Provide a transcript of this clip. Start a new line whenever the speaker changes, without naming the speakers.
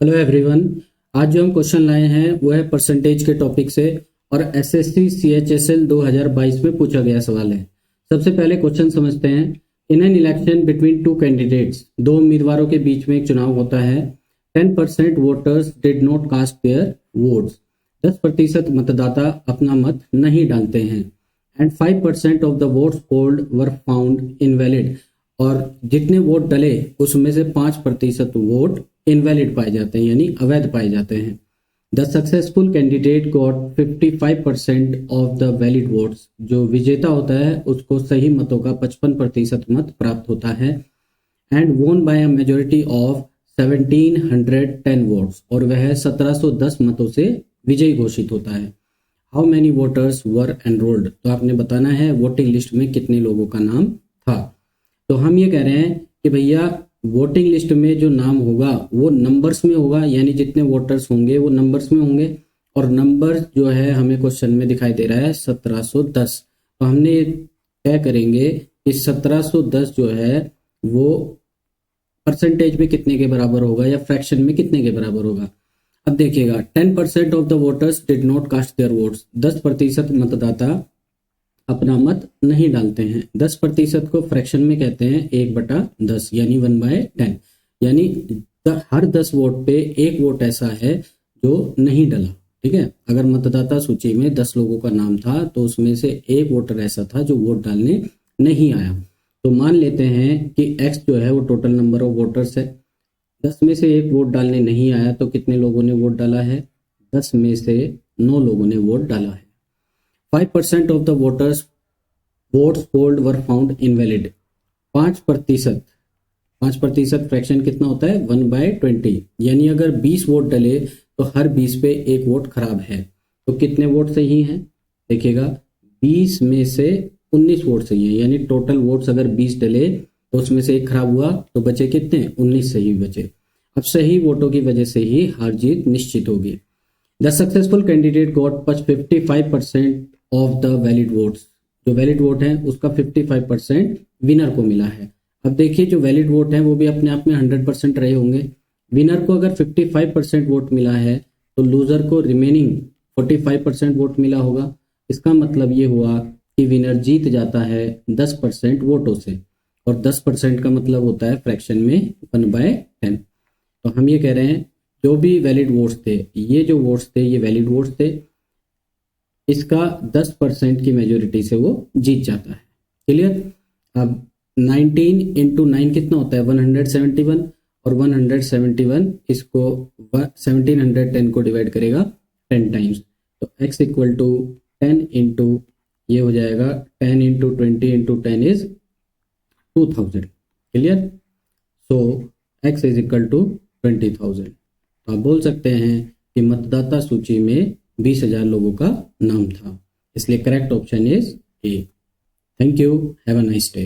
Hello everyone. आज जो हम क्वेश्चन लाए हैं वो है परसेंटेज के टॉपिक से और एसएससी सीएचएसएल 2022 में पूछा गया सवाल है। सबसे पहले क्वेश्चन समझते हैं। In an election between two candidates, दो उम्मीदवारों के बीच में एक चुनाव होता है। 10% voters did not cast their votes, 10% मतदाता अपना मत नहीं डालते हैं। And 5% of the votes polled were found invalid, और जितने वोट डले उसमें से 5% वोट इनवैलिड पाए जाते हैं, यानी अवैध पाए जाते हैं। The successful candidate got 55% of the valid votes, जो विजेता होता है उसको सही मतों का 55% मत प्राप्त होता है। And won by a majority of 1710 votes, और वह 1710 मतों से विजयी घोषित होता है। How many voters were enrolled, तो आपने बताना है वोटिंग लिस्ट में कितने लोगों का नाम था। तो हम ये कह रहे हैं कि भैया वोटिंग लिस्ट में जो नाम होगा वो नंबर्स में होगा, यानी जितने वोटर्स होंगे वो नंबर्स में होंगे। और नंबर जो है हमें क्वेश्चन में दिखाई दे रहा है 1710। तो हमने तय करेंगे कि 1710 जो है वो परसेंटेज में कितने के बराबर होगा या फ्रैक्शन में कितने के बराबर होगा। अब देखिएगा, 10% of the voters did not cast their votes, 10% मतदाता अपना मत नहीं डालते हैं। 10% को फ्रैक्शन में कहते हैं 1/10, यानी 1/10, यानी हर 10 वोट पे एक वोट ऐसा है जो नहीं डला। ठीक है, अगर मतदाता सूची में 10 लोगों का नाम था तो उसमें से एक वोटर ऐसा था जो वोट डालने नहीं आया। तो मान लेते हैं कि x जो है वो टोटल नंबर ऑफ वोटर्स है। 10 में से एक वोट डालने नहीं आया तो कितने लोगों ने वोट डाला है? 10 में से 9 लोगों ने वोट डाला है। 5% of the voters votes polled were found invalid, 5% fraction कितना होता है? 1/20, यानी अगर 20 वोट डले तो हर 20 पे एक वोट खराब है। तो कितने वोट सही हैं? देखिएगा, 20 में से 19 वोट सही है, यानी टोटल वोट्स अगर 20 डले तो उसमें से एक खराब हुआ तो बचे कितने? 19 सही बचे। अब सही वोटों की वजह से ही हार जीत निश्चित होगी। The successful candidate got 55% of the valid votes, जो वैलिड वोट है उसका 55% विनर को मिला है। अब देखिए, जो वैलिड वोट है वो भी अपने आप में 100% रहे होंगे। विनर को अगर 55% वोट मिला है तो लूजर को रिमेनिंग 45% वोट मिला होगा। इसका मतलब ये हुआ कि विनर जीत जाता है 10% वोटों से, और 10% का मतलब होता है फ्रैक्शन में 1/10। तो हम ये कह रहे हैं जो भी वैलिड वोट्स थे, ये जो वोट्स थे ये वैलिड वोट्स थे, इसका 10% की मेजोरिटी से वो जीत जाता है। क्लियर? अब 19 इंटू 9 कितना होता है? 171, और 171 इसको 1710 को डिवाइड करेगा 10 टाइम्स। तो x इक्वल टू 10 इंटू ये हो जाएगा 10 into 20 into 10 is 2000। Clear? So x is equal to 20,000। तो आप बोल सकते हैं कि मतदाता सूची में 20,000 लोगों का नाम था, इसलिए correct option is a. Thank you, have a nice day.